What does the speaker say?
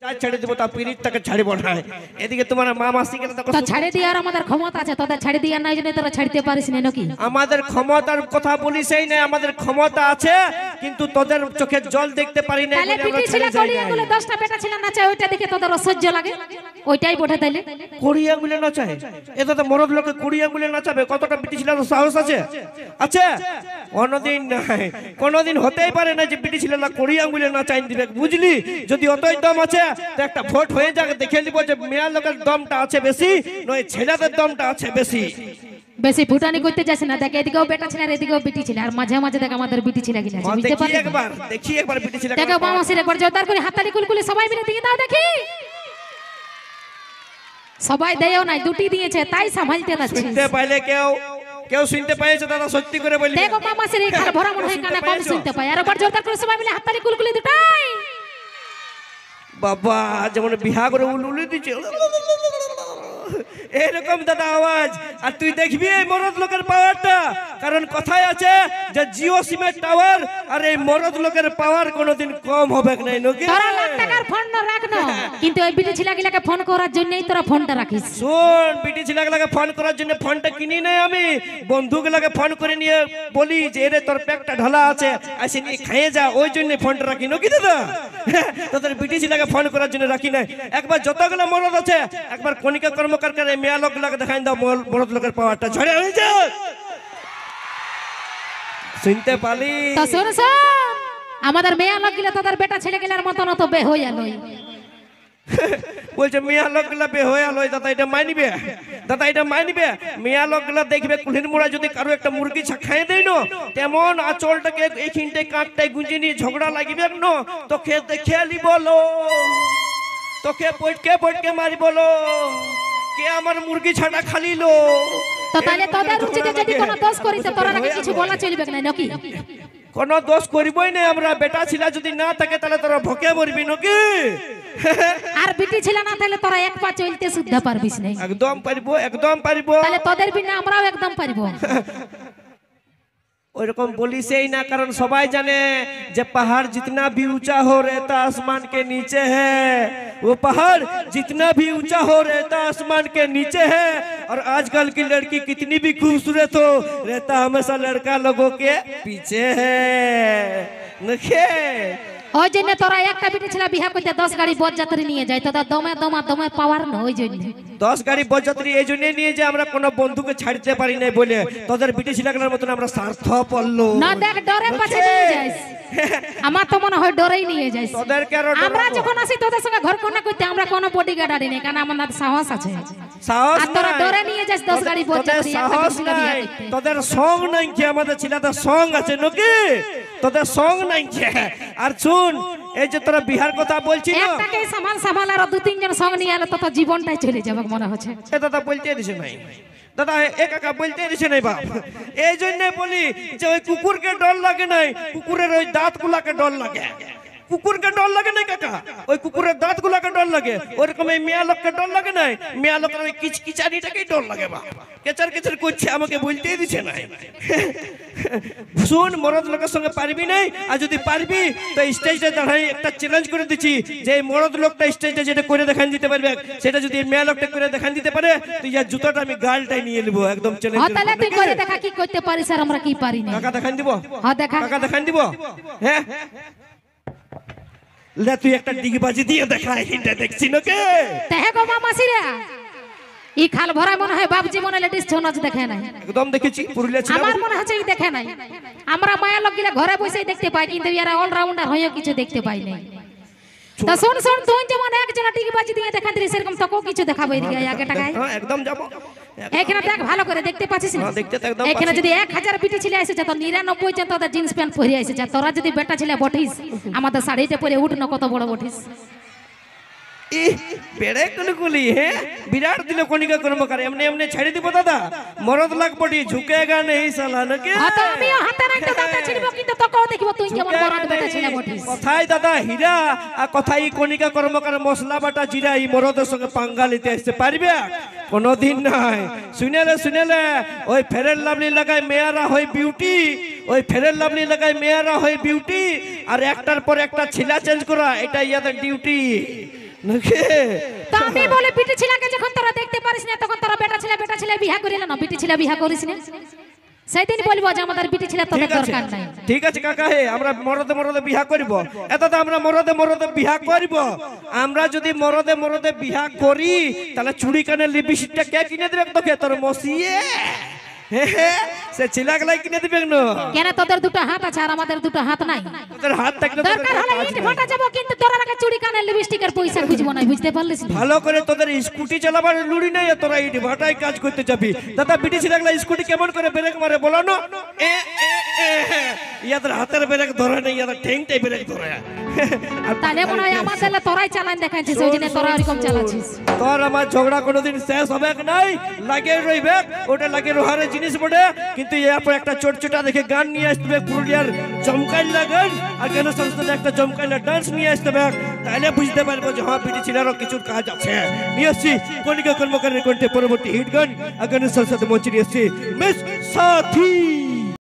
ছেড়ে দিব তা পিরিত তাকে ছাড়িব না। এদিকে তোমার মা মাসি কে তো ছেড়ে দেওয়ার আমাদের ক্ষমতা আছে, তোদের ছেড়ে দেওয়ার নাই জন্য তোরা ছাড়তে পারিস না নাকি? আমাদের ক্ষমতার কথা বলিসই না, আমাদের ক্ষমতা আছে কিন্তু তোদের চোখের জল দেখতে পারি না। তাহলে পিটি ছিল কোড়ি আঙ্গুলে 10টা বেটা ছিল না চাই, ওইটা দেখে তোদের অসহ্য লাগে, ওইটাই বটে। তাইলে কোড়ি আঙ্গুলে নাচায়, এটা তো মরদ লোকে কোড়ি আঙ্গুলে নাচাবে? কতটা পিটি ছিল সাহস আছে? আচ্ছা কোনদিন নাই, কোনদিন হতেই পারে না যে পিটি ছিল না কোড়ি আঙ্গুলে নাচাই দিবে, বুঝলি? যদি অতই দম আছে তো একটা ভোট হয়ে যাক, দেখে নিব যে মেয়া লোকের দমটা আছে বেশি নয় ছেলেদের দমটা আছে বেশি। বেশি ফুটানি করতে যাস না, দেখ এদিকেও বেটা ছিল আর এদিকেও বিটি ছিল, আর মাঝে মাঝে দেখ আমাদের বিটি ছিল কিনা বুঝতে পারলি? দেখি একবার বিটি ছিল, দেখো বামাসির একবার জোরদার করে হাততালি কুলকুলি সবাই মিলে দিয়ে দাও দেখি। সবাই দেয়ও নাই, দুটি দিয়েছে তাই সামলাতে যাচ্ছে। শুনতে পাইলে কেউ শুনতে পাইছে দাদা? সত্যি করে বলি দেখো বামাসির এই খাল ভরা মনে হয় কানে কম শুনতে পায়, আর একবার জোরদার করে সবাই মিলে হাততালি কুলকুলি দুটাই। বাবা যেমন বিহা করে উলুলি দিচ্ছে এরকম দাদা আওয়াজ। আর তুই দেখবি এই মরদ লোকের পাওয়ারটা, কারণ কথায় আছে যে জিও সিমের টাওয়ার আর এই মরদ লোকের পাওয়ার কোনোদিন কম হবে না। তোরা লাখ টাকার ফোন না রাখনো, কিন্তু এই বিটি ছিলাগুলাকে ফোন করার জন্যই তোরা ফোনটা রাখিস। শোন, বিটি ছিলাগুলাকে ফোন করার জন্য ফোনটা কিনি নাই আমি, বন্ধুগুলাকে ফোন করে নিয়ে বলি যে এরে তোর পেটটা ঢালা আছে আসে নিয়ে খেয়ে যা, ওই জন্য ফোনটা রাখি নাকি দাদা? তোদের বিটি ছিলাকে ফোন করার জন্য রাখি নাই। একবার যতগুলো মরদ আছে একবার কণিকা কর্মকার মেয়া লোকগুলাকে দেখাই দাও মরদ লোকের পাওয়ারটা ঝড়ে হয়ে যায়। শুনতে পালি? তো শোন শোন, আমাদের মেয়া লোকগুলা তোদের বেটা ছেলেগুলার মতন তো বে হইয়া লই। বলছে মেয়া লোকগুলা বে হইয়া লই, দাদা এটা মানিবে? দাদা এটা মানিবে? মেয়া লোকগুলা দেখবে কুলির মোড়া যদি কারো একটা মুরগি খাইয়ে দেয় না, তেমন আঁচলটাকে এইখানটায় কাঠটায় গুঁজে নিয়ে ঝগড়া লাগিবে না, তোকে দেখে লি বলো, তোকে পটকে মারি বলো কে আমার মুরগি ছাড়া খালিলো। তো তাহলে তোদের উচিত যদি কোনো দোষ করিস তোরা নাকি কিছু বলা চলবে না নাকি? কোন দোষ করিবই না আমরা, বেটা ছিলা যদি না থাকে তাহলে তোরা ভকে মরবি নাকি? আর বিটি ছিল না তাহলে তোরা এক পা চলতে শুদ্ধ পারবিস না। একদম পারিব, একদম পারিব। তাহলে তোদের বিনা আমরাও একদম পারিব। ওইরকম বলিসই না, কারণ সবাই জানে যে पहाड़ जितना भी ऊंचा हो रहता आसमान के नीचे है, वो पहाड़ जितना भी ऊंचा हो रहता आसमान के नीचे है। और आजकल की लड़की कितनी भी खूबसूरत हो रहता हमेशा लड़का लोगों के पीछे है। नखे ওই জন্য তোরা একটা বিটি ছিল বিয়া করতে 10 গাড়ি বরযাত্রী নিয়ে যায়, তোদের দমে পাওয়ার না, ওই জন্য 10 গাড়ি বরযাত্রী এই জন্য নিয়ে যে আমরা কোনো বন্ধুকে ছাড়তে পারি না বলে। তোদের বিটি ছিলাগুলোর মতন আমরা স্বার্থ পড়লো না, দেখ ডরে পাছে নিয়ে যাইস। আমার তো মনে হয় ডরেই নিয়ে যাইস। তোদের কেন? আমরা যখন আসি তোদের সঙ্গে ঘর কোনা করতে আমরা কোনো বডিগার্ড আনি না, কারণ আমাদের সাহস আছে। সাহস আর তোরা ডরে নিয়ে যাস 10 গাড়ি বরযাত্রী। সাহস নাই, তোদের সং নাই কি? আমাদের ছেলেদের সং আছে নাকি? তোদের সং নাই কি? আর শুন, এই যে তোরা বিহার কথা বলছিস না, একটাকে সামাল আর 2-3 জন সঙ্গ নিয়ে এলে তো জীবনটাই চলে যাবে মনে হচ্ছে। এ দাদা বলতে দিছে নাই, দাদা এ কাকা বলতে দিছে নাই বাপ। এই জন্য বলি যে ওই কুকুরকে ডর লাগে নাই, কুকুরের ওই দাঁতগুলাকে ডর লাগে। কুকুরকে ডর লাগে না কাকা, ওই কুকুরের দাঁতগুলাকে ডর লাগে। ওরকম এই মেয়া লোককে ডর লাগে নাই, মেয়া লোকের ওই কিচকিচানিটাকেই ডর লাগে বাপ। কেচার কেচার করছে আমাকে বলতেই দিছে নাই। শুন, মরদ লোকের সঙ্গে পারবি নাই, আর যদি পারবি তো স্টেজে দাঁড়াই একটা চ্যালেঞ্জ করে দিচ্ছি যে এই মরদ লোকটা স্টেজে যেটা করে দেখান দিতে পারবে, সেটা যদি মেয়া লোকটা করে দেখান দিতে পারে, তুই যা জুতোটা আমি গালটাই নিয়ে নেবো একদম চ্যালেঞ্জ। তাহলে তুই করে দেখা কি করতে পারিস আর আমরা কি পারি না। কাকা দেখান দিব? হ্যাঁ দেখা। কাকা দেখান দিব? হ্যাঁ লে তুই একটা ডিগবাজি দিয়ে দেখা, এটা দেখছি নাকি? তেহে গো মামাসিরা, ই খাল ভরা মনে হয় বাপজি মনে লেডিস ছনজ দেখে নাই। একদম দেখেছি, পুরুলিয়া ছিল। আমার মনে হচ্ছে ই দেখে নাই। আমরা মায়া লোকগুলা ঘরে বসেই দেখতে পাই, কিন্তু এরা অলরাউন্ডার হয়েও কিছু দেখতে পাই নাই। তা শুন শুন, তুই যেমন একজন ডিগবাজি দিয়ে দেখা দিলি, সেরকম তোকেও কিছু দেখাবো এদিকে আগে টাকায়। হ্যাঁ একদম যাব। এখানে দেখ ভালো করে দেখতে পাচ্ছিস না? দেখতে তো একদম। এখানে যদি 1000 বিটি ছেলে এসেছে তো 99 জন তোদের জিন্স প্যান্ট পরে এসেছে। তোরা যদি বেটা ছেলে বটিস, আমাদের শাড়িতে পরে উঠ না, কত বড় বটিস। বেড়ে কুলকুলি, হ্যাঁ বিরাট দিল কণিকা কর্মকার। এমনি এমনি ছেড়ে দিব দাদা, মরদ লাগ পড়ি ঝুঁকেগা নেই সালা নাকি? তো আমিও হাতে রাখতে দাঁতে ছিড়ব, কিন্তু তোকেও দেখব তুই কেমন মরদ বেটা ছেলে বটিস। কথাই দাদা হীরা, আর কথাই কণিকা কর্মকার মশলা বাটা জিরা এই মরদের সঙ্গে পাঙ্গা নিতে আসতে পারবে? কোনোদিন নাই। শুনেলে ওই ফেরের লাভলি লাগায় মেয়েরা হয় বিউটি, ওই ফেরের লাভলি লাগায় মেয়েরা হয় বিউটি, আর একটার পর একটা ছিলা চেঞ্জ করা এটা ইয়াদের ডিউটি। নাকি? তো আমি বলে বিটি ছেলেকে যখন তোরা দেখতে পারিস না তখন তোরা বেটা ছেলে বিয়া করিল না, বিটি ছেলে বিয়া করিস না, সেদিন বলবো যে আমাদের বিটি ছেলে তোদের ঠিক আছে, দরকার নাই। ঠিক আছে কাকা হে, আমরা মরদে বিহা করব। এত তো আমরা মরদে বিহা করব। আমরা যদি মরদে বিহা করি তাহলে চুড়ি কানের লিপস্টিকটা কে কিনে দেবে তোকে? তোর মসিয়ে সে ছিলাগলাই কিনে দিবে না। কেন তোদের দুটো হাত আছে আর আমাদের দুটো হাত নাই? তোদের হাত থাকলে দরকার হলে ইট ভাটা যাবো, কিন্তু তোরা আগে চুড়ি কানের লিপস্টিকের পয়সা খুঁজবো না, বুঝতে পারলিস? ভালো করে তোদের স্কুটি চালাবার লুড়ি নাই, তোরা ইট ভাটায় কাজ করতে যাবি। দাদা বিটি ছিলাগলা স্কুটি কেমন করে ব্রেক মারে বলো না? ইয়াদের হাতের ব্রেক ধরে নেই, ইয়াদের ঠেংটাই ব্রেক ধরে। তাহলে মনে হয় আমাদের তোরাই চালান দেখাচ্ছিস, ওই জন্য তোরা এরকম চালাচ্ছিস। তোর আমার ঝগড়া কোনোদিন শেষ হবে নাই, লাগে রইবে ওটা লাগে রোহারের জিনিস বটে। কিন্তু এরপর একটা চোটচোটা দেখে গান নিয়ে আসতে হবে, পুরুলিয়ার জমকাইলা গান আর গান সংস্থাতে একটা জমকাইলা ডান্স নিয়ে আসতে হবে, তাহলে বুঝতে পারবো যে হ্যাঁ বিটি ছেলেরও কিছু কাজ আছে। নিয়ে আসছি কণিকা কর্মকারের কণ্ঠে পরবর্তী হিট গান আর গানের সংস্থাতে মঞ্চে নিয়ে আসছি মিস সাথী।